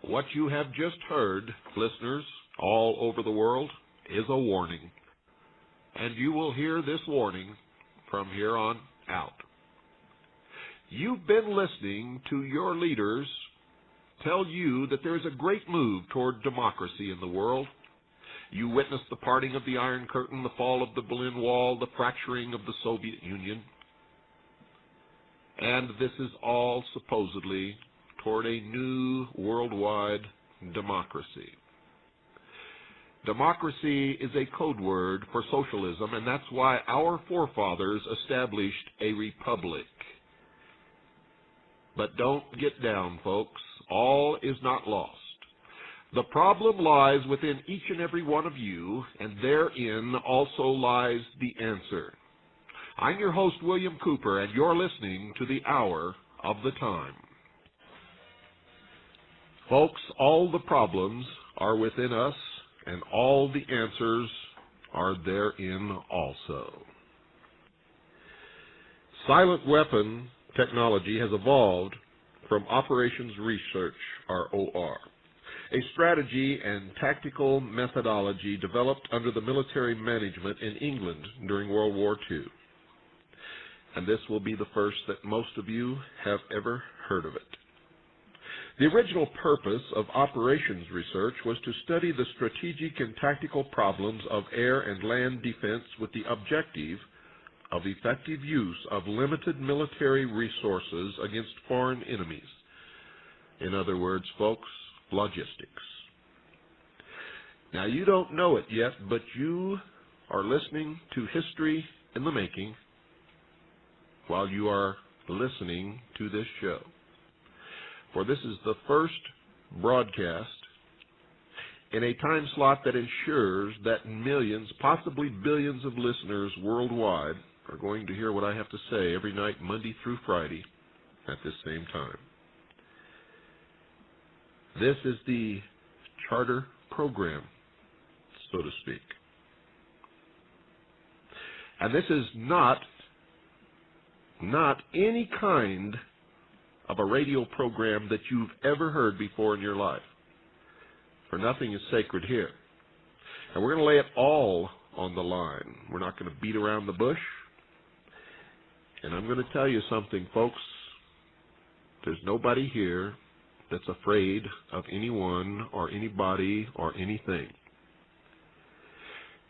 What you have just heard, listeners all over the world, is a warning. And you will hear this warning from here on out. You've been listening to your leaders tell you that there is a great move toward democracy in the world. You witnessed the parting of the Iron Curtain, the fall of the Berlin Wall, the fracturing of the Soviet Union. And this is all supposedly toward a new worldwide democracy. Democracy is a code word for socialism, and that's why our forefathers established a republic. But don't get down, folks. All is not lost. The problem lies within each and every one of you, and therein also lies the answer. I'm your host, William Cooper, and you're listening to the Hour of the Time. Folks, all the problems are within us, and all the answers are therein also. Silent weapon technology has evolved from Operations Research, ROR, a strategy and tactical methodology developed under the military management in England during World War II. And this will be the first that most of you have ever heard of it. The original purpose of Operations Research was to study the strategic and tactical problems of air and land defense with the objective of effective use of limited military resources against foreign enemies. In other words, folks, logistics. Now, you don't know it yet, but you are listening to history in the making while you are listening to this show. For this is the first broadcast in a time slot that ensures that millions, possibly billions of listeners worldwide are going to hear what I have to say every night, Monday through Friday, at this same time. This is the charter program, so to speak. And this is not any kind of a radio program that you've ever heard before in your life. For nothing is sacred here. And we're going to lay it all on the line. We're not going to beat around the bush. And I'm going to tell you something, folks. There's nobody here that's afraid of anyone or anybody or anything.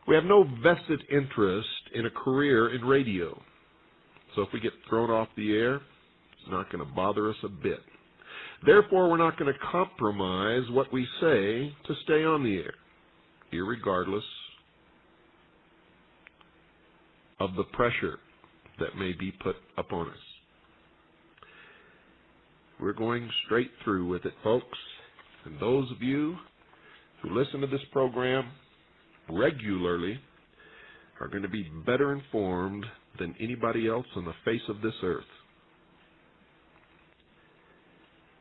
We have no vested interest in a career in radio. So if we get thrown off the air, it's not going to bother us a bit. Therefore, we're not going to compromise what we say to stay on the air, irregardless of the pressure that may be put upon us. We're going straight through with it, folks. And those of you who listen to this program regularly are going to be better informed than anybody else on the face of this earth.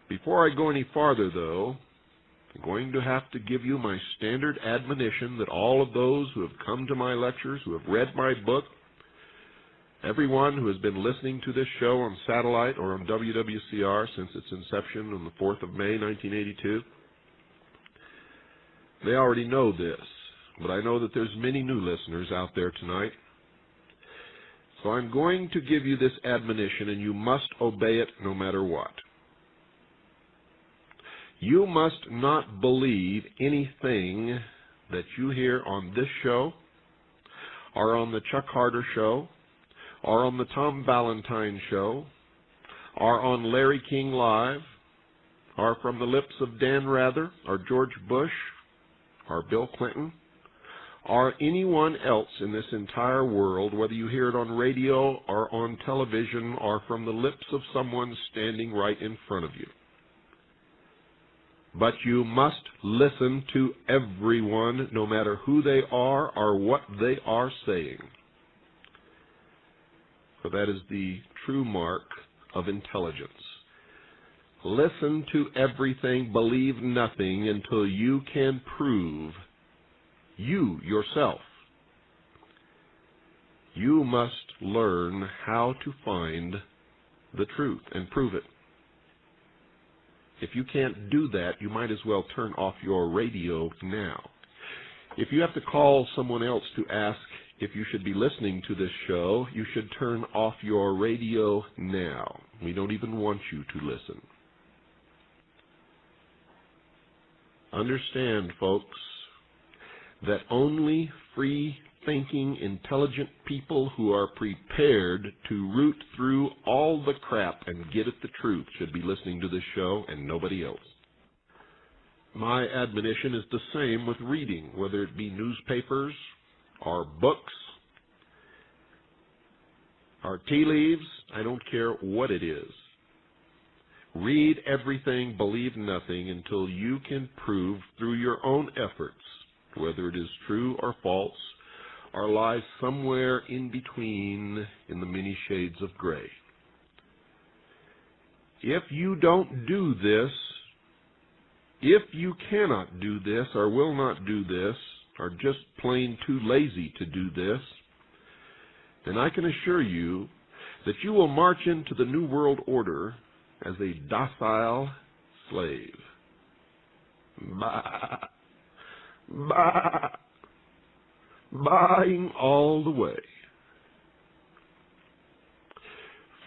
Before I go any farther, though, I'm going to have to give you my standard admonition that all of those who have come to my lectures, who have read my book, everyone who has been listening to this show on satellite or on WWCR since its inception on the 4th of May, 1982, they already know this. But I know that there's many new listeners out there tonight. So I'm going to give you this admonition, and you must obey it no matter what. You must not believe anything that you hear on this show, or on the Chuck Harder Show, or on the Tom Valentine Show, or on Larry King Live, or from the lips of Dan Rather, or George Bush, or Bill Clinton, or anyone else in this entire world, whether you hear it on radio or on television or from the lips of someone standing right in front of you. But you must listen to everyone, no matter who they are or what they are saying. For that is the true mark of intelligence. Listen to everything, believe nothing until you can prove you yourself. You must learn how to find the truth and prove it. If you can't do that, you might as well turn off your radio now. If you have to call someone else to ask if you should be listening to this show, you should turn off your radio now. We don't even want you to listen. Understand, folks, that only free-thinking, intelligent people who are prepared to root through all the crap and get at the truth should be listening to this show and nobody else. My admonition is the same with reading, whether it be newspapers or books or tea leaves. I don't care what it is. Read everything, believe nothing, until you can prove through your own efforts whether it is true or false, or lies somewhere in between in the many shades of gray. If you don't do this, if you cannot do this or will not do this, or just plain too lazy to do this, then I can assure you that you will march into the New World Order as a docile slave. Bah, bah, buying all the way.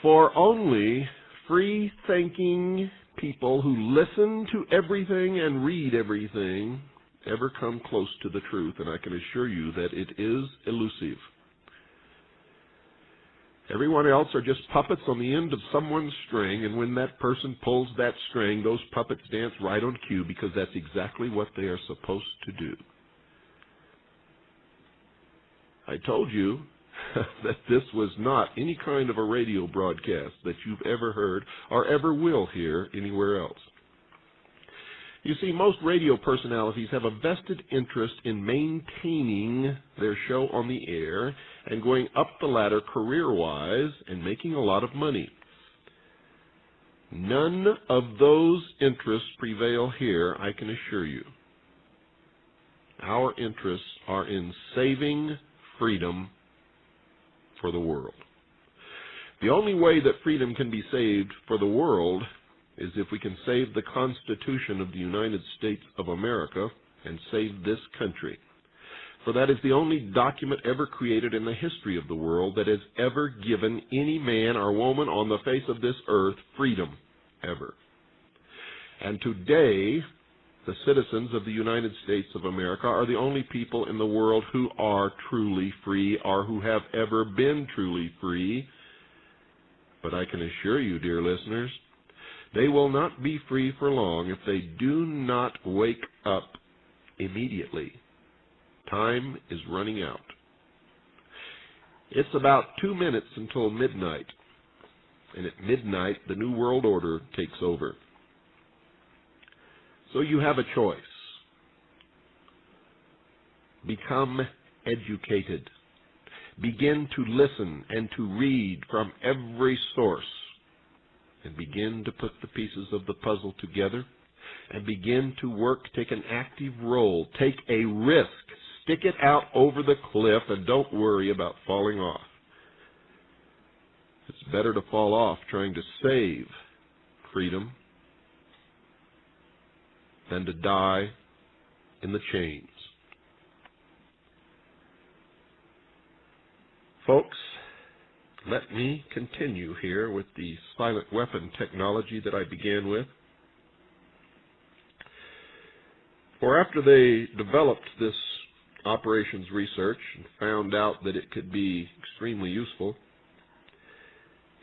For only free-thinking people who listen to everything and read everything ever come close to the truth, and I can assure you that it is elusive. Everyone else are just puppets on the end of someone's string, and when that person pulls that string, those puppets dance right on cue because that's exactly what they are supposed to do. I told you that this was not any kind of a radio broadcast that you've ever heard or ever will hear anywhere else. You see, most radio personalities have a vested interest in maintaining their show on the air and going up the ladder career-wise and making a lot of money. None of those interests prevail here, I can assure you. Our interests are in saving freedom for the world. The only way that freedom can be saved for the world is if we can save the Constitution of the United States of America and save this country. For that is the only document ever created in the history of the world that has ever given any man or woman on the face of this earth freedom, ever. And today, the citizens of the United States of America are the only people in the world who are truly free or who have ever been truly free. But I can assure you, dear listeners, they will not be free for long if they do not wake up immediately. Time is running out. It's about 2 minutes until midnight, and at midnight the New World Order takes over. So you have a choice. Become educated. Begin to listen and to read from every source, and begin to put the pieces of the puzzle together, and begin to work, take an active role, take a risk, stick it out over the cliff, and don't worry about falling off. It's better to fall off trying to save freedom than to die in the chains. Folks, let me continue here with the silent weapon technology that I began with. For after they developed this operations research and found out that it could be extremely useful,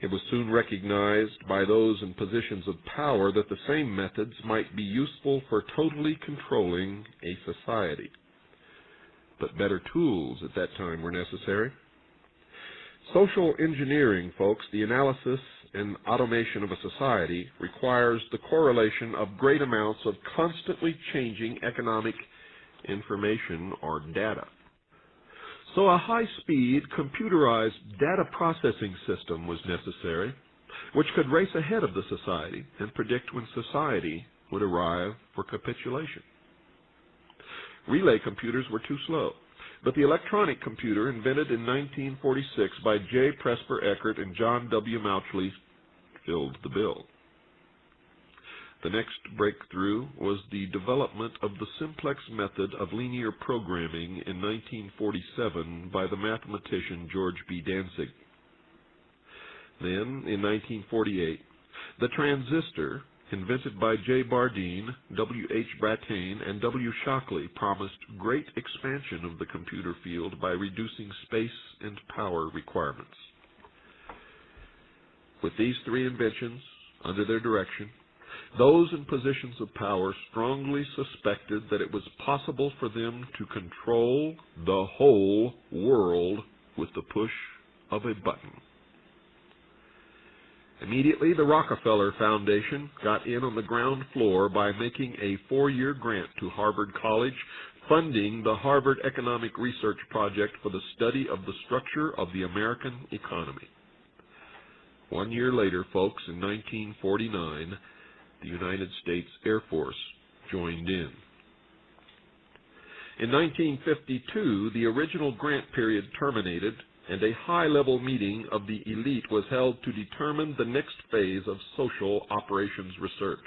it was soon recognized by those in positions of power that the same methods might be useful for totally controlling a society. But better tools at that time were necessary. Social engineering, folks, the analysis and automation of a society, requires the correlation of great amounts of constantly changing economic information or data. So a high-speed, computerized data processing system was necessary, which could race ahead of the society and predict when society would arrive for capitulation. Relay computers were too slow, but the electronic computer, invented in 1946 by J. Presper Eckert and John W. Mauchly, filled the bill. The next breakthrough was the development of the simplex method of linear programming in 1947 by the mathematician George B. Dantzig. Then, in 1948, the transistor, invented by J. Bardeen, W. H. Brattain, and W. Shockley, promised great expansion of the computer field by reducing space and power requirements. With these three inventions under their direction, those in positions of power strongly suspected that it was possible for them to control the whole world with the push of a button. Immediately, the Rockefeller Foundation got in on the ground floor by making a 4-year grant to Harvard College, funding the Harvard Economic Research Project for the study of the structure of the American economy. 1 year later, folks, in 1949, the United States Air Force joined in. In 1952, the original grant period terminated, and a high-level meeting of the elite was held to determine the next phase of social operations research.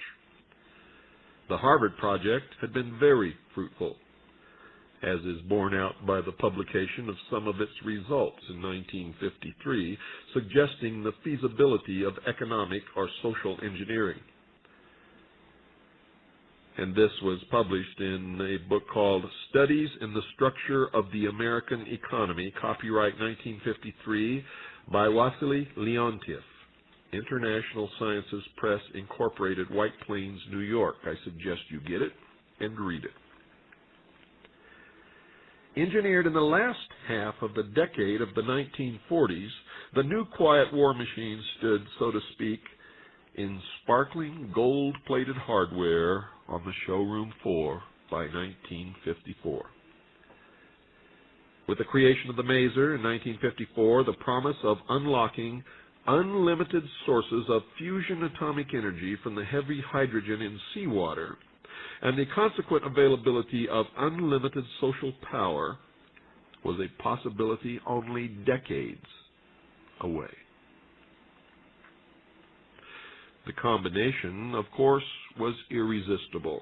The Harvard Project had been very fruitful, as is borne out by the publication of some of its results in 1953, suggesting the feasibility of economic or social engineering. And this was published in a book called Studies in the Structure of the American Economy, copyright 1953, by Wassily Leontief, International Sciences Press, Incorporated, White Plains, New York. I suggest you get it and read it. Engineered in the last half of the decade of the 1940s, the new quiet war machine stood, so to speak, in sparkling gold-plated hardware on the showroom floor by 1954. With the creation of the Maser in 1954, the promise of unlocking unlimited sources of fusion atomic energy from the heavy hydrogen in seawater and the consequent availability of unlimited social power was a possibility only decades away. The combination, of course, was irresistible.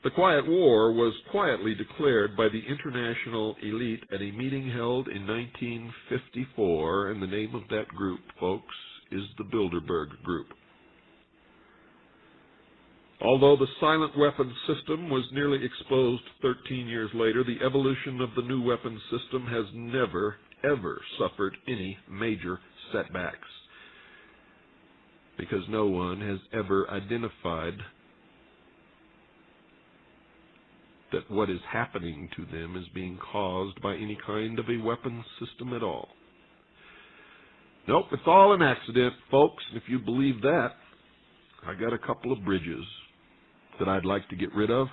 The Quiet War was quietly declared by the international elite at a meeting held in 1954, and the name of that group, folks, is the Bilderberg Group. Although the silent weapons system was nearly exposed 13 years later, the evolution of the new weapons system has never, ever suffered any major setbacks, because no one has ever identified that what is happening to them is being caused by any kind of a weapons system at all. Nope, it's all an accident, folks, and if you believe that, I got a couple of bridges that I'd like to get rid of.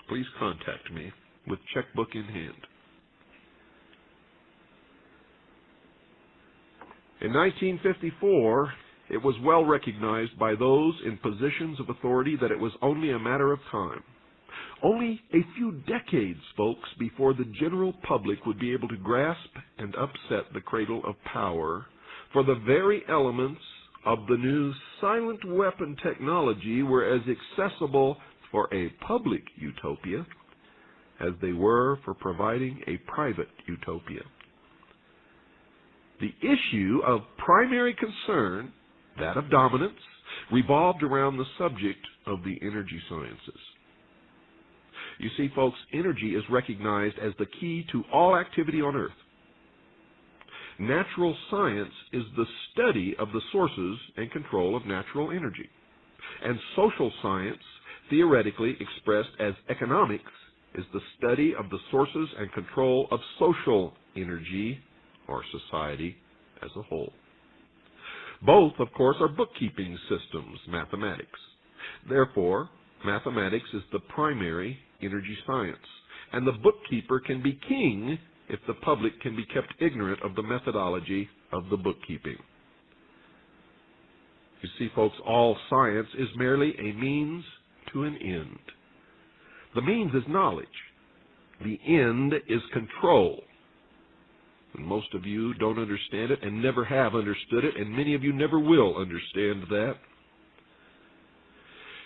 Please contact me with checkbook in hand. In 1954, it was well recognized by those in positions of authority that it was only a matter of time. Only a few decades, folks, before the general public would be able to grasp and upset the cradle of power, for the very elements of the new silent weapon technology were as accessible for a public utopia as they were for providing a private utopia. The issue of primary concern, that of dominance, revolved around the subject of the energy sciences. You see, folks, energy is recognized as the key to all activity on Earth. Natural science is the study of the sources and control of natural energy. And social science, theoretically expressed as economics, is the study of the sources and control of social energy, or society as a whole. Both, of course, are bookkeeping systems, mathematics. Therefore, mathematics is the primary energy science, and the bookkeeper can be king if the public can be kept ignorant of the methodology of the bookkeeping. You see, folks, all science is merely a means to an end. The means is knowledge. The end is control. And most of you don't understand it and never have understood it, and many of you never will understand that.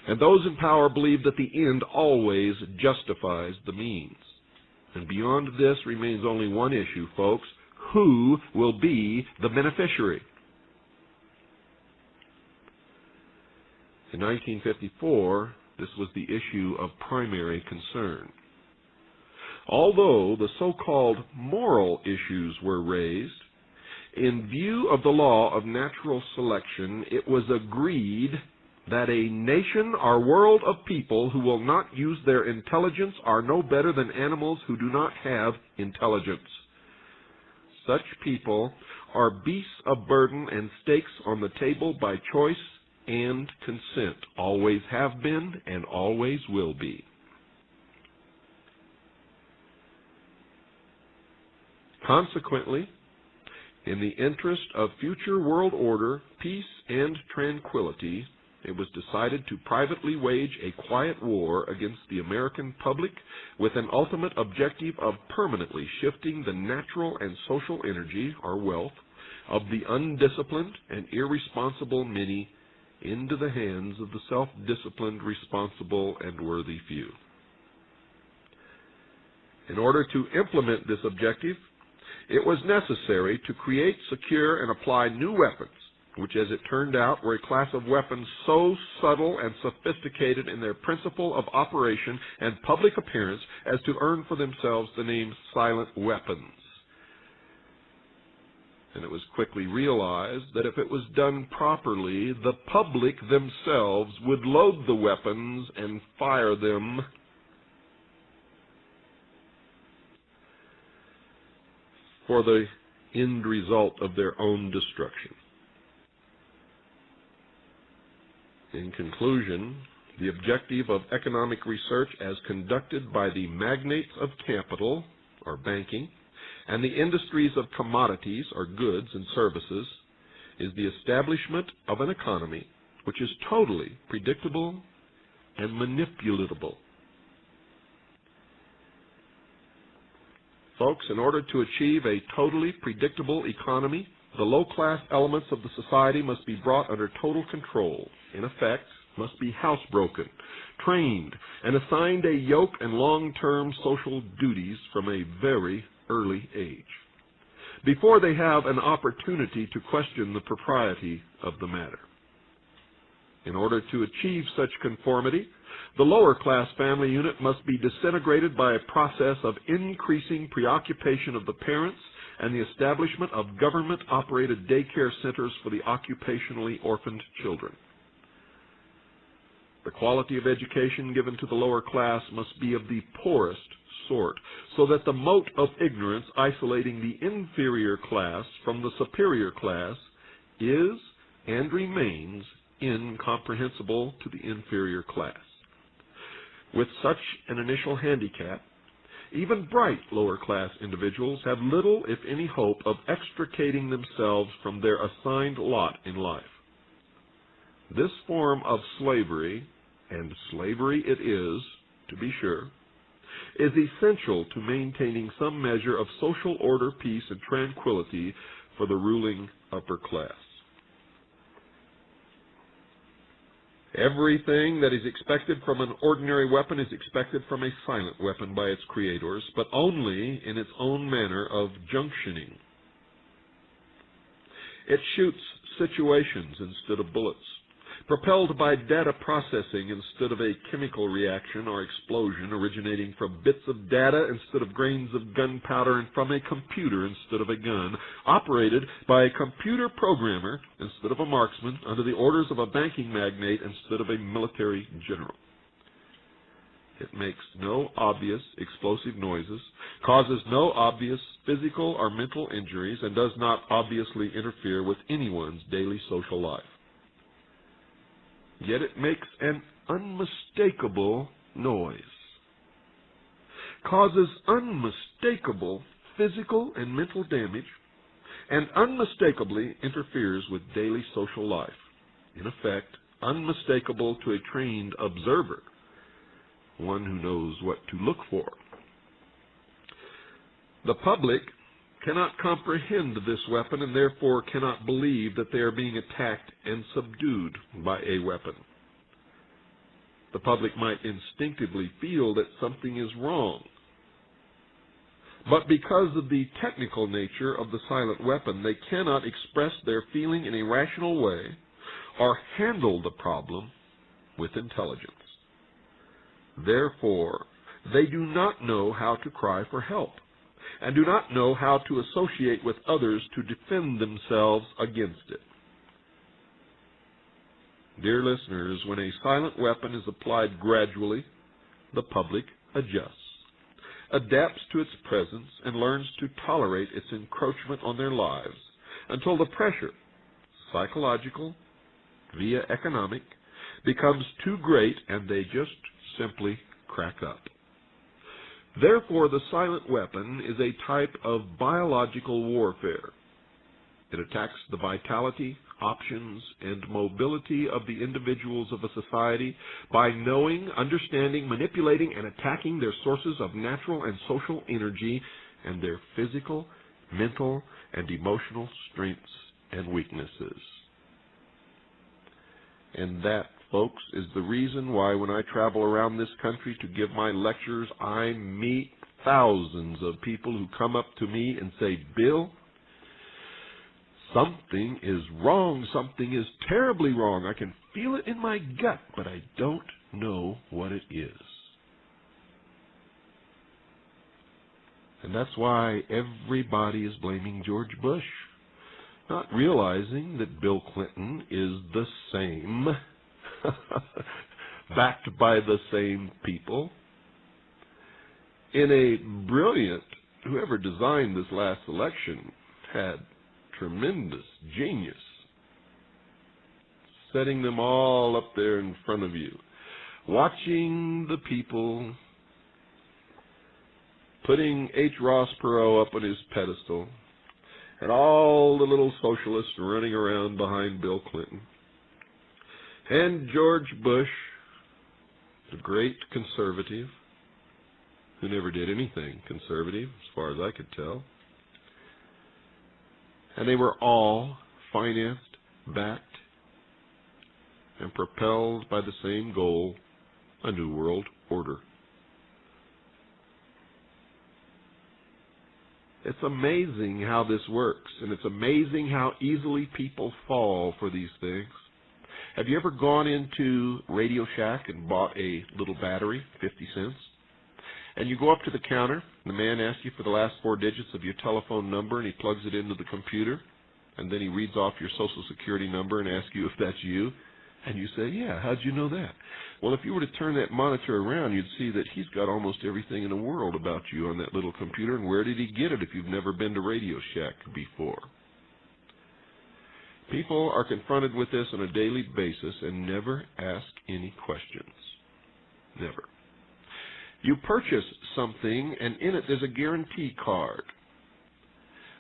And those in power believe that the end always justifies the means. And beyond this remains only one issue, folks. Who will be the beneficiary? In 1954, this was the issue of primary concern. Although the so-called moral issues were raised, in view of the law of natural selection, it was agreed that a nation or world of people who will not use their intelligence are no better than animals who do not have intelligence. Such people are beasts of burden and stakes on the table by choice and consent, always have been and always will be. Consequently, in the interest of future world order, peace, and tranquility, it was decided to privately wage a quiet war against the American public with an ultimate objective of permanently shifting the natural and social energy, or wealth, of the undisciplined and irresponsible many into the hands of the self-disciplined, responsible, and worthy few. In order to implement this objective, it was necessary to create, secure, and apply new weapons, which, as it turned out, were a class of weapons so subtle and sophisticated in their principle of operation and public appearance as to earn for themselves the name silent weapons. And it was quickly realized that if it was done properly, the public themselves would load the weapons and fire them for the end result of their own destruction. In conclusion, the objective of economic research as conducted by the magnates of capital, or banking, and the industries of commodities, or goods and services, is the establishment of an economy which is totally predictable and manipulatable. Folks, in order to achieve a totally predictable economy, the low-class elements of the society must be brought under total control. In effect, must be housebroken, trained, and assigned a yoke and long-term social duties from a very early age, before they have an opportunity to question the propriety of the matter. In order to achieve such conformity, the lower-class family unit must be disintegrated by a process of increasing preoccupation of the parents and the establishment of government-operated daycare centers for the occupationally orphaned children. The quality of education given to the lower class must be of the poorest sort, so that the moat of ignorance isolating the inferior class from the superior class is and remains incomprehensible to the inferior class. With such an initial handicap, even bright lower-class individuals have little, if any, hope of extricating themselves from their assigned lot in life. This form of slavery, and slavery it is, to be sure, is essential to maintaining some measure of social order, peace, and tranquility for the ruling upper class. Everything that is expected from an ordinary weapon is expected from a silent weapon by its creators, but only in its own manner of junctioning. It shoots situations instead of bullets, propelled by data processing instead of a chemical reaction or explosion originating from bits of data instead of grains of gunpowder, and from a computer instead of a gun, operated by a computer programmer instead of a marksman, under the orders of a banking magnate instead of a military general. It makes no obvious explosive noises, causes no obvious physical or mental injuries, and does not obviously interfere with anyone's daily social life. Yet it makes an unmistakable noise, causes unmistakable physical and mental damage, and unmistakably interferes with daily social life. In effect, unmistakable to a trained observer, one who knows what to look for. The public cannot comprehend this weapon, and therefore cannot believe that they are being attacked and subdued by a weapon. The public might instinctively feel that something is wrong. But because of the technical nature of the silent weapon, they cannot express their feeling in a rational way or handle the problem with intelligence. Therefore, they do not know how to cry for help, and do not know how to associate with others to defend themselves against it. Dear listeners, when a silent weapon is applied gradually, the public adjusts, adapts to its presence, and learns to tolerate its encroachment on their lives until the pressure, psychological via economic, becomes too great and they just simply crack up. Therefore, the silent weapon is a type of biological warfare. It attacks the vitality, options, and mobility of the individuals of a society by knowing, understanding, manipulating, and attacking their sources of natural and social energy and their physical, mental, and emotional strengths and weaknesses. And that, folks, is the reason why when I travel around this country to give my lectures, I meet thousands of people who come up to me and say, "Bill, something is wrong. Something is terribly wrong. I can feel it in my gut, but I don't know what it is." And that's why everybody is blaming George Bush, not realizing that Bill Clinton is the same, backed by the same people. In a brilliant, whoever designed this last election had tremendous genius, setting them all up there in front of you, watching the people, putting H. Ross Perot up on his pedestal, and all the little socialists running around behind Bill Clinton. And George Bush, the great conservative, who never did anything conservative, as far as I could tell. And they were all financed, backed, and propelled by the same goal, a new world order. It's amazing how this works, and it's amazing how easily people fall for these things. Have you ever gone into Radio Shack and bought a little battery, 50 cents? And you go up to the counter, and the man asks you for the last 4 digits of your telephone number, and he plugs it into the computer, and then he reads off your Social Security number and asks you if that's you, and you say, "Yeah, how'd you know that?" Well, if you were to turn that monitor around, you'd see that he's got almost everything in the world about you on that little computer, and where did he get it if you've never been to Radio Shack before? People are confronted with this on a daily basis and never ask any questions. Never. You purchase something, and in it there's a guarantee card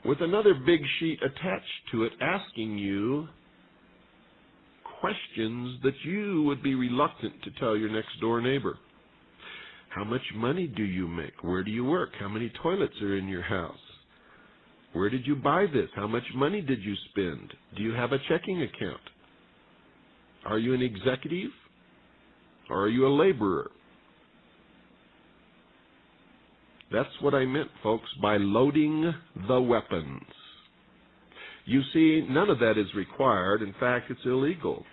with another big sheet attached to it asking you questions that you would be reluctant to tell your next-door neighbor. How much money do you make? Where do you work? How many toilets are in your house? Where did you buy this? How much money did you spend? Do you have a checking account? Are you an executive? Or are you a laborer? That's what I meant, folks, by loading the weapons. You see, none of that is required. In fact, it's illegal.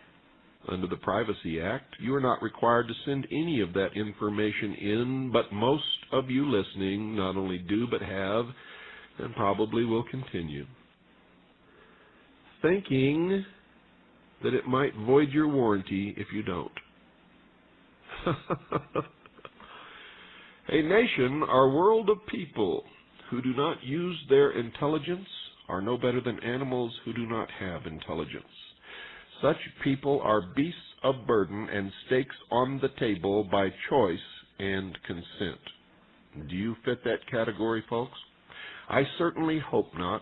Under the Privacy Act, you are not required to send any of that information in, but most of you listening not only do but have, and probably will continue, thinking that it might void your warranty if you don't. A nation or world of people who do not use their intelligence are no better than animals who do not have intelligence. Such people are beasts of burden and stakes on the table by choice and consent. Do you fit that category, folks? I certainly hope not,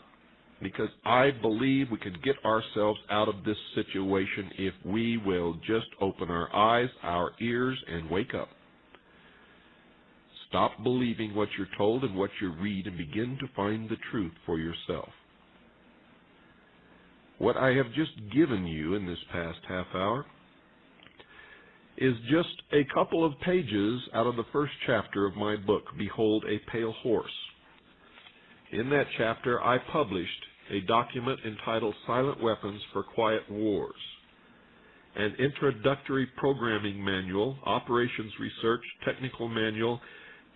because I believe we can get ourselves out of this situation if we will just open our eyes, our ears, and wake up. Stop believing what you're told and what you read and begin to find the truth for yourself. What I have just given you in this past half hour is just a couple of pages out of the first chapter of my book, Behold a Pale Horse. In that chapter, I published a document entitled Silent Weapons for Quiet Wars, an introductory programming manual, Operations Research Technical Manual,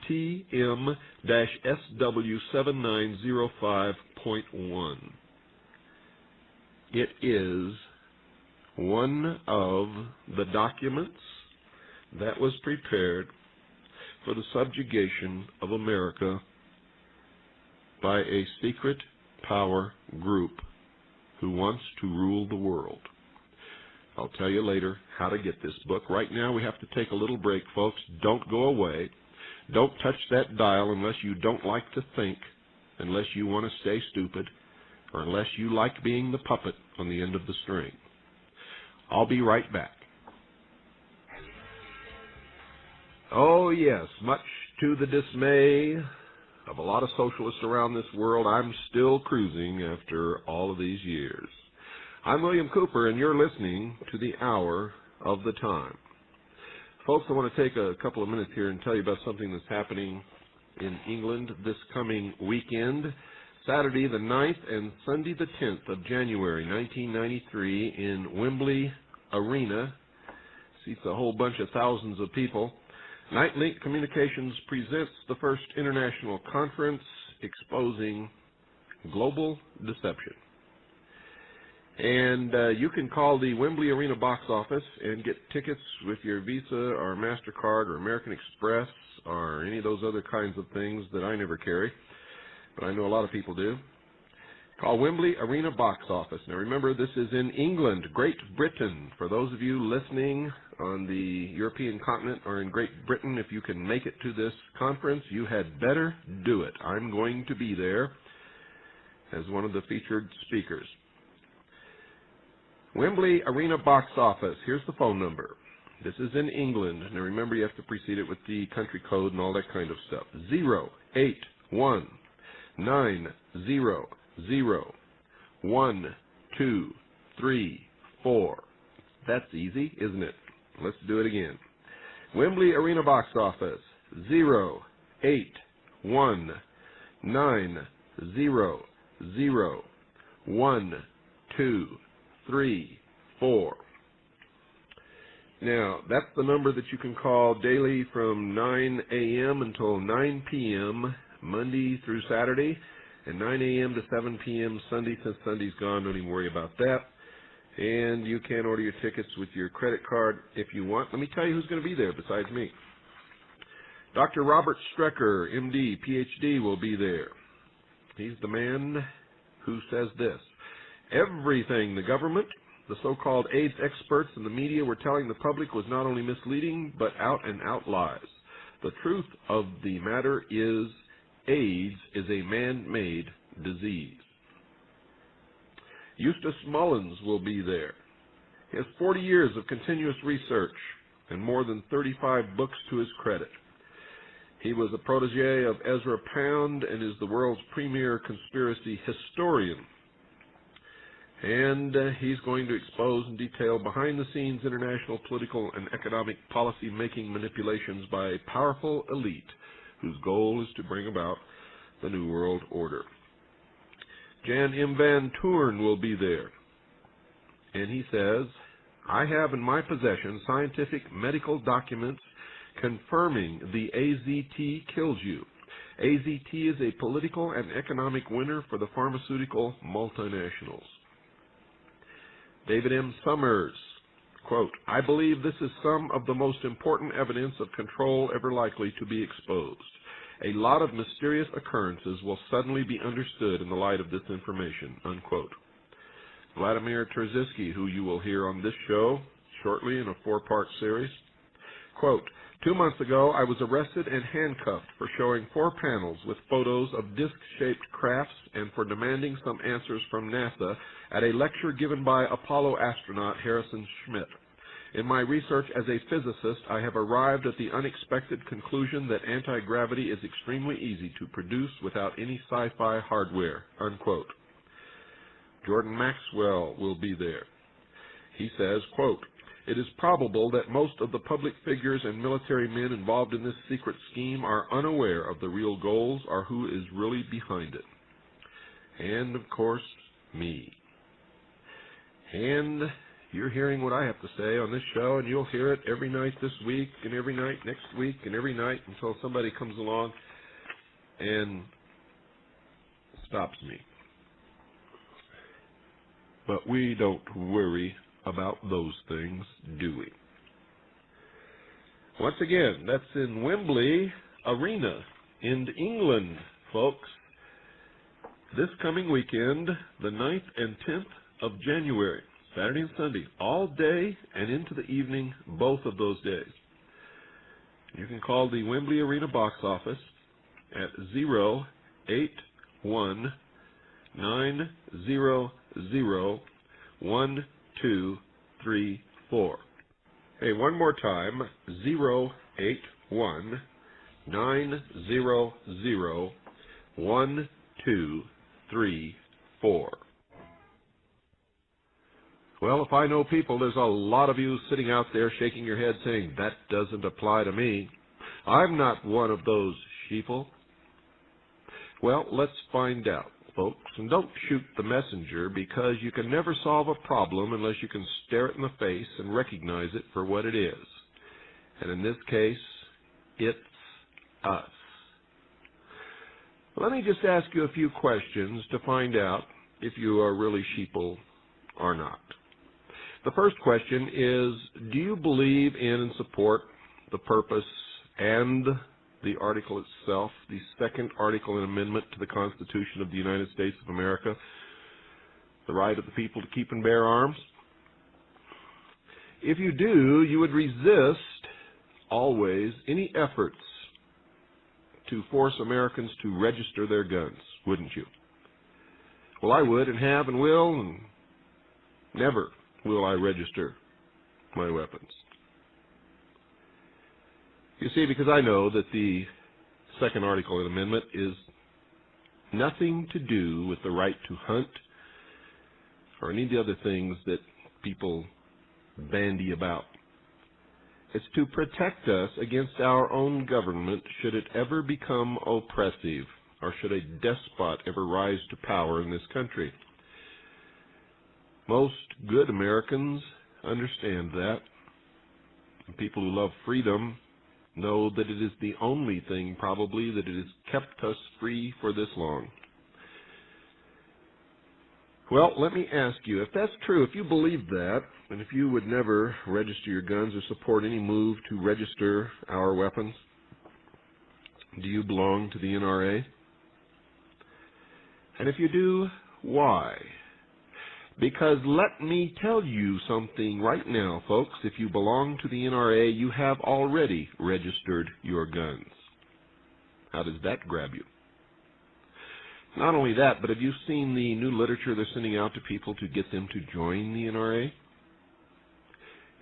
TM-SW7905.1. It is one of the documents that was prepared for the subjugation of America by a secret power group who wants to rule the world. I'll tell you later how to get this book. Right now we have to take a little break, folks. Don't go away. Don't touch that dial unless you don't like to think, unless you want to stay stupid, or unless you like being the puppet on the end of the string. I'll be right back. Oh yes, much to the dismay of a lot of socialists around this world, I'm still cruising after all of these years. I'm William Cooper, and you're listening to The Hour of the Time. Folks, I want to take a couple of minutes here and tell you about something that's happening in England this coming weekend, Saturday the 9th and Sunday the 10th of January 1993 in Wembley Arena. Seats a whole bunch of thousands of people. Nightlink Communications presents the first international conference exposing global deception. And you can call the Wembley Arena box office and get tickets with your Visa or MasterCard or American Express or any of those other kinds of things that I never carry, but I know a lot of people do. Call Wembley Arena box office. Now remember, this is in England, Great Britain. For those of you listening on the European continent or in Great Britain, if you can make it to this conference, you had better do it. I'm going to be there as one of the featured speakers. Wembley Arena box office. Here's the phone number. This is in England. Now remember, you have to precede it with the country code and all that kind of stuff. 081-900-1234. That's easy, isn't it? Let's do it again. Wembley Arena box office. 081-900-1234. Now, that's the number that you can call daily from 9 a.m. until 9 p.m. Monday through Saturday, and 9 a.m. to 7 p.m. Sunday. Since Sunday's gone, don't even worry about that. And you can order your tickets with your credit card if you want. Let me tell you who's going to be there besides me. Dr. Robert Strecker, M.D., Ph.D., will be there. He's the man who says this: everything the government, the so-called AIDS experts, and the media were telling the public was not only misleading, but out-and-out lies. The truth of the matter is AIDS is a man-made disease. Eustace Mullins will be there. He has 40 years of continuous research and more than 35 books to his credit. He was a protege of Ezra Pound and is the world's premier conspiracy historian. And he's going to expose and detail behind-the-scenes international political and economic policy-making manipulations by a powerful elite whose goal is to bring about the New World Order. Jan M. Van Toorn will be there. And he says, I have in my possession scientific medical documents confirming the AZT kills you. AZT is a political and economic winner for the pharmaceutical multinationals. David M. Summers, quote, I believe this is some of the most important evidence of control ever likely to be exposed. A lot of mysterious occurrences will suddenly be understood in the light of this information, unquote. Vladimir Terziski, who you will hear on this show shortly in a 4-part series, quote, 2 months ago, I was arrested and handcuffed for showing 4 panels with photos of disc-shaped crafts and for demanding some answers from NASA at a lecture given by Apollo astronaut Harrison Schmitt. In my research as a physicist, I have arrived at the unexpected conclusion that anti-gravity is extremely easy to produce without any sci-fi hardware, unquote. Jordan Maxwell will be there. He says, quote, It is probable that most of the public figures and military men involved in this secret scheme are unaware of the real goals or who is really behind it. And, of course, me. And you're hearing what I have to say on this show, and you'll hear it every night this week, and every night next week, and every night until somebody comes along and stops me. But we don't worry about those things, do we? Once again, that's in Wembley Arena in England, folks. This coming weekend, the 9th and 10th of January, Saturday and Sunday, all day and into the evening, both of those days. You can call the Wembley Arena box office at 081-900-1234. Hey, one more time, 081-900-1234. Well, if I know people, there's a lot of you sitting out there shaking your head saying, that doesn't apply to me. I'm not one of those sheeple. Well, let's find out, folks. And don't shoot the messenger, because you can never solve a problem unless you can stare it in the face and recognize it for what it is. And in this case, it's us. Let me just ask you a few questions to find out if you are really sheeple or not. The first question is, do you believe in and support the purpose and the article itself, the second article and amendment to the Constitution of the United States of America, the right of the people to keep and bear arms? If you do, you would resist always any efforts to force Americans to register their guns, wouldn't you? Well, I would, and have, and will, and never will I register my weapons. You see, because I know that the second article and amendment is nothing to do with the right to hunt or any of the other things that people bandy about. It's to protect us against our own government should it ever become oppressive, or should a despot ever rise to power in this country. Most good Americans understand that. And people who love freedom know that it is the only thing, probably, that it has kept us free for this long. Well, let me ask you, if that's true, if you believe that, and if you would never register your guns or support any move to register our weapons, do you belong to the NRA? And if you do, why? Because let me tell you something right now, folks. If you belong to the NRA, you have already registered your guns. How does that grab you? Not only that, but have you seen the new literature they're sending out to people to get them to join the NRA?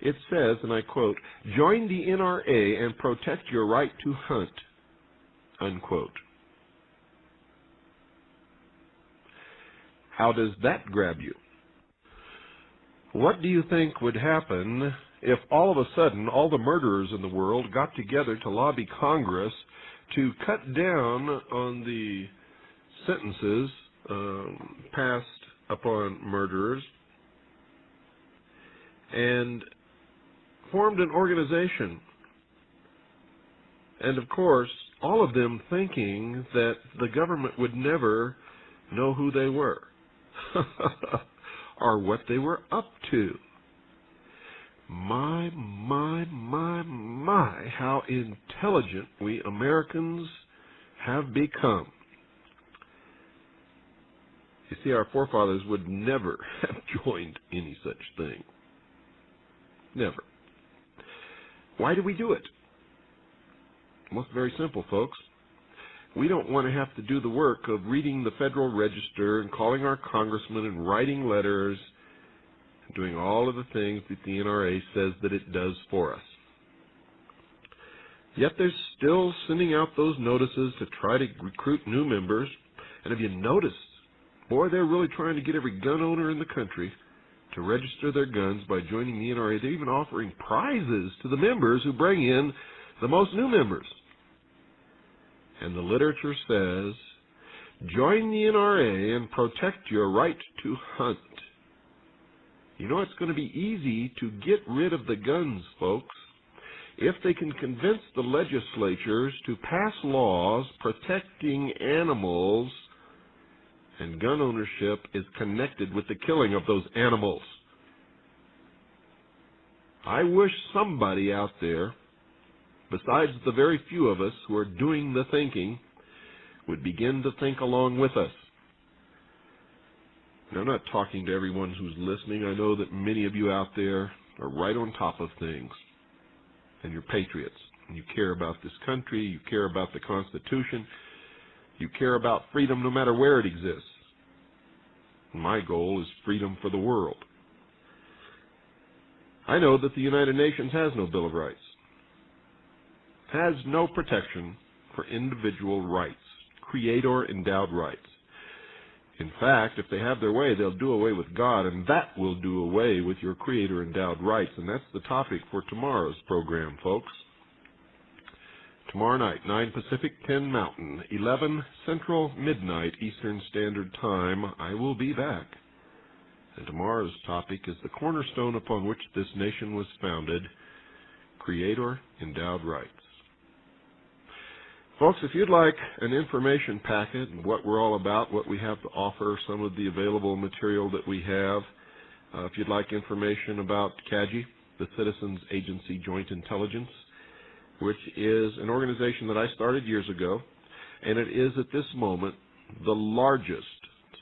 It says, and I quote, "Join the NRA and protect your right to hunt," unquote. How does that grab you? What do you think would happen if all of a sudden all the murderers in the world got together to lobby Congress to cut down on the sentences passed upon murderers and formed an organization? And of course, all of them thinking that the government would never know who they were or what they were up to. My, how intelligent we Americans have become. You see, our forefathers would never have joined any such thing. Never. Why do we do it? Well, it's very simple, folks. We don't want to have to do the work of reading the Federal Register and calling our congressmen and writing letters and doing all of the things that the NRA says that it does for us. Yet they're still sending out those notices to try to recruit new members. And have you noticed, boy, they're really trying to get every gun owner in the country to register their guns by joining the NRA. They're even offering prizes to the members who bring in the most new members. And the literature says, join the NRA and protect your right to hunt. You know, it's going to be easy to get rid of the guns, folks, if they can convince the legislatures to pass laws protecting animals, and gun ownership is connected with the killing of those animals. I wish somebody out there, besides the very few of us who are doing the thinking, would begin to think along with us. Now, I'm not talking to everyone who's listening. I know that many of you out there are right on top of things, and you're patriots, and you care about this country, you care about the Constitution, you care about freedom no matter where it exists. My goal is freedom for the world. I know that the United Nations has no Bill of Rights, has no protection for individual rights, creator-endowed rights. In fact, if they have their way, they'll do away with God, and that will do away with your creator-endowed rights. And that's the topic for tomorrow's program, folks. Tomorrow night, 9 Pacific, 10 Mountain, 11 Central, midnight Eastern Standard Time, I will be back. And tomorrow's topic is the cornerstone upon which this nation was founded, creator-endowed rights. Folks, if you'd like an information packet and what we're all about, what we have to offer, some of the available material that we have, if you'd like information about CAJI, the Citizens Agency Joint Intelligence, which is an organization that I started years ago, and it is at this moment the largest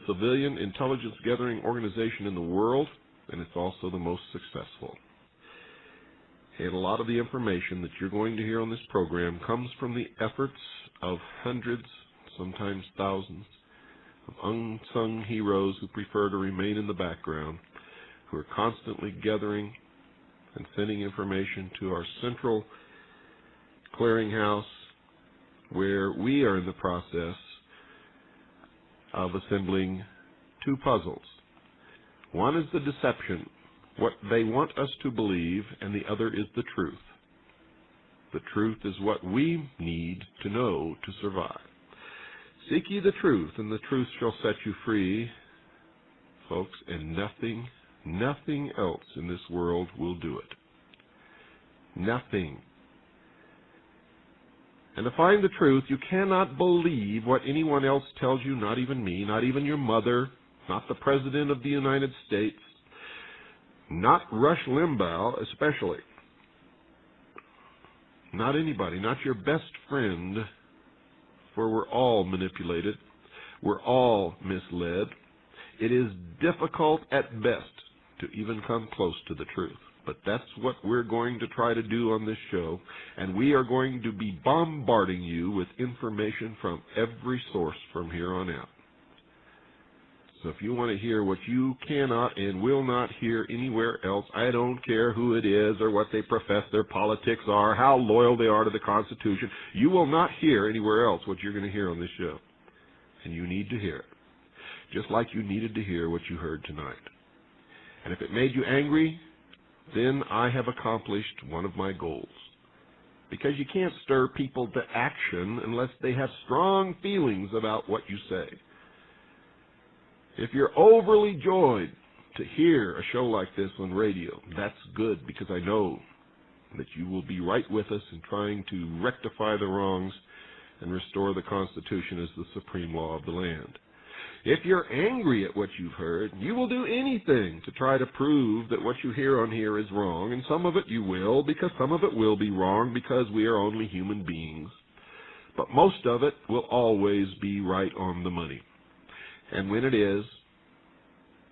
civilian intelligence gathering organization in the world, and it's also the most successful. And a lot of the information that you're going to hear on this program comes from the efforts of hundreds, sometimes thousands, of unsung heroes who prefer to remain in the background, who are constantly gathering and sending information to our central clearinghouse, where we are in the process of assembling two puzzles. One is the deception, what they want us to believe, and the other is the truth. The truth is what we need to know to survive. Seek ye the truth, and the truth shall set you free, folks, and nothing else in this world will do it. Nothing. And to find the truth, you cannot believe what anyone else tells you, not even me, not even your mother, not the President of the United States, not Rush Limbaugh especially, not anybody, not your best friend, for we're all manipulated, we're all misled. It is difficult at best to even come close to the truth. But that's what we're going to try to do on this show, and we are going to be bombarding you with information from every source from here on out. So if you want to hear what you cannot and will not hear anywhere else, I don't care who it is or what they profess their politics are, how loyal they are to the Constitution, you will not hear anywhere else what you're going to hear on this show. And you need to hear it, just like you needed to hear what you heard tonight. And if it made you angry, then I have accomplished one of my goals. Because you can't stir people to action unless they have strong feelings about what you say. If you're overly joyed to hear a show like this on radio, that's good, because I know that you will be right with us in trying to rectify the wrongs and restore the Constitution as the supreme law of the land. If you're angry at what you've heard, you will do anything to try to prove that what you hear on here is wrong, and some of it you will, because some of it will be wrong, because we are only human beings. But most of it will always be right on the money. And when it is,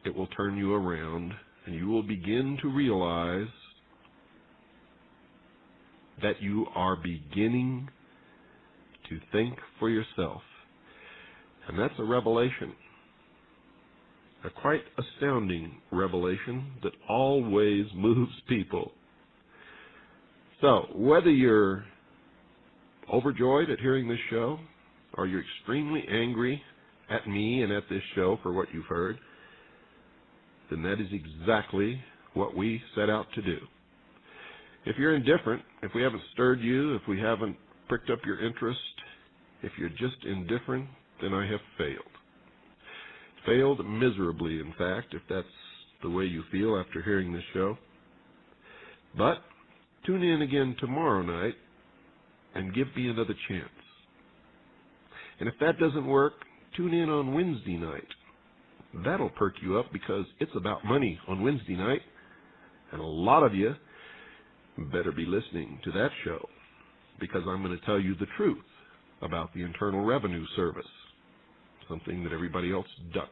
it will turn you around, and you will begin to realize that you are beginning to think for yourself. And that's a revelation, a quite astounding revelation that always moves people. So, whether you're overjoyed at hearing this show, or you're extremely angry at me and at this show for what you've heard, then that is exactly what we set out to do. If you're indifferent, if we haven't stirred you, if we haven't pricked up your interest, if you're just indifferent, then I have failed. Failed miserably, in fact, if that's the way you feel after hearing this show. But tune in again tomorrow night and give me another chance. And if that doesn't work, tune in on Wednesday night. That'll perk you up because it's about money on Wednesday night. And a lot of you better be listening to that show because I'm going to tell you the truth about the Internal Revenue Service, something that everybody else ducks.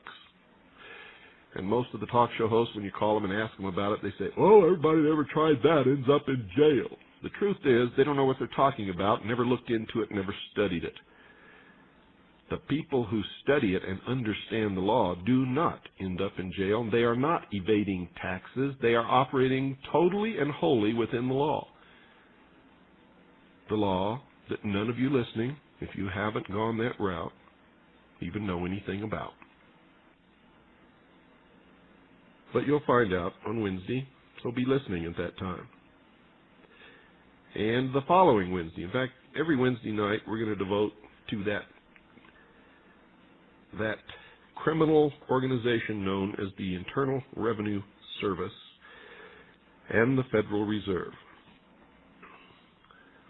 And most of the talk show hosts, when you call them and ask them about it, they say, oh, everybody that ever tried that ends up in jail. The truth is they don't know what they're talking about, never looked into it, never studied it. The people who study it and understand the law do not end up in jail. They are not evading taxes. They are operating totally and wholly within the law. The law that none of you listening, if you haven't gone that route, even know anything about. But you'll find out on Wednesday, so be listening at that time. And the following Wednesday, in fact, every Wednesday night we're going to devote to that criminal organization known as the Internal Revenue Service and the Federal Reserve,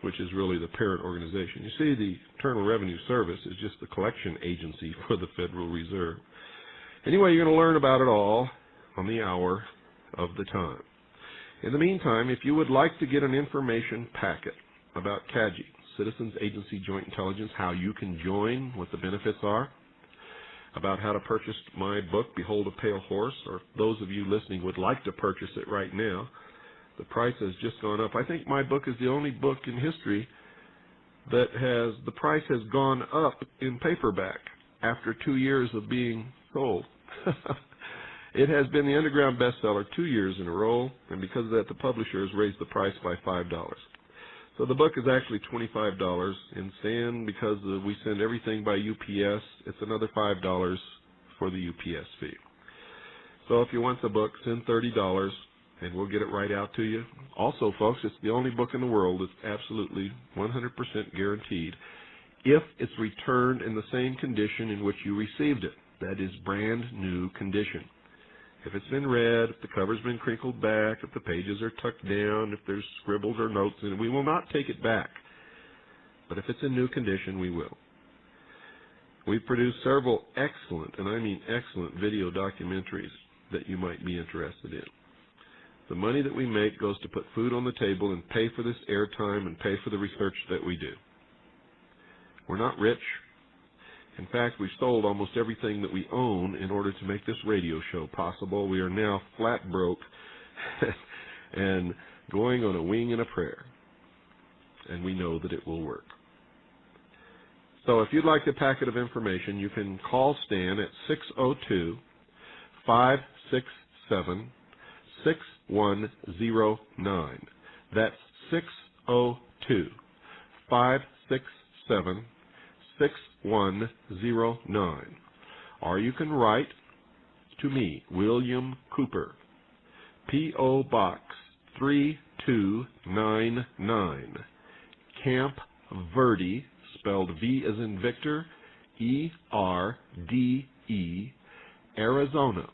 which is really the parent organization. You see, the Internal Revenue Service is just the collection agency for the Federal Reserve. Anyway, you're going to learn about it all on the hour of the time. In the meantime, if you would like to get an information packet about CAGI, Citizens Agency Joint Intelligence, how you can join, what the benefits are, about how to purchase my book, Behold a Pale Horse, or if those of you listening would like to purchase it right now, the price has just gone up. I think my book is the only book in history that the price has gone up in paperback after 2 years of being sold. It has been the underground bestseller 2 years in a row, and because of that, the publisher has raised the price by $5. So the book is actually $25, and because we send everything by UPS, it's another $5 for the UPS fee. So if you want the book, send $30, and we'll get it right out to you. Also, folks, it's the only book in the world that's absolutely 100% guaranteed if it's returned in the same condition in which you received it. That is brand new condition. If it's been read, if the cover's been crinkled back, if the pages are tucked down, if there's scribbles or notes in it, we will not take it back. But if it's in new condition, we will. We've produced several excellent, and I mean excellent, video documentaries that you might be interested in. The money that we make goes to put food on the table and pay for this airtime and pay for the research that we do. We're not rich. In fact, we've sold almost everything that we own in order to make this radio show possible. We are now flat broke and going on a wing and a prayer. And we know that it will work. So if you'd like a packet of information, you can call Stan at 602-567-6109. That's 602-567-6109. Or you can write to me, William Cooper, P.O. Box 3299, Camp Verde, spelled V as in Victor, E-R-D-E, Arizona,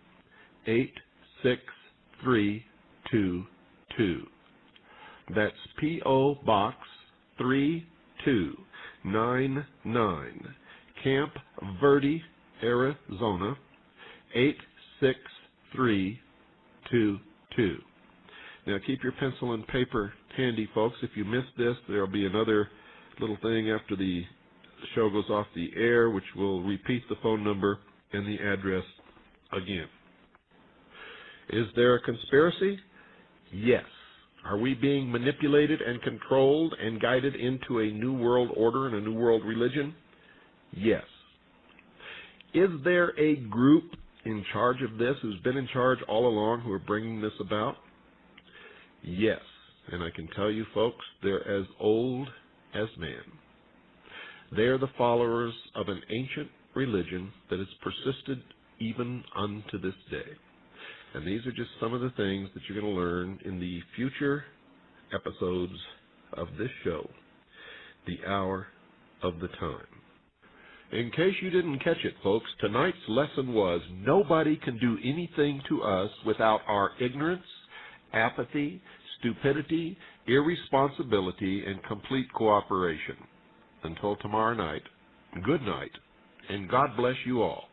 86322. That's P.O. Box 3299, Camp Verde, Arizona, 86322. Now keep your pencil and paper handy, folks. If you missed this, there will be another little thing after the show goes off the air, which will repeat the phone number and the address again. Is there a conspiracy? Yes. Are we being manipulated and controlled and guided into a new world order and a new world religion? Yes. Is there a group in charge of this who's been in charge all along who are bringing this about? Yes. And I can tell you, folks, they're as old as man. They are the followers of an ancient religion that has persisted even unto this day. And these are just some of the things that you're going to learn in the future episodes of this show, The Hour of the Time. In case you didn't catch it, folks, tonight's lesson was nobody can do anything to us without our ignorance, apathy, stupidity, irresponsibility, and complete cooperation. Until tomorrow night, good night, and God bless you all.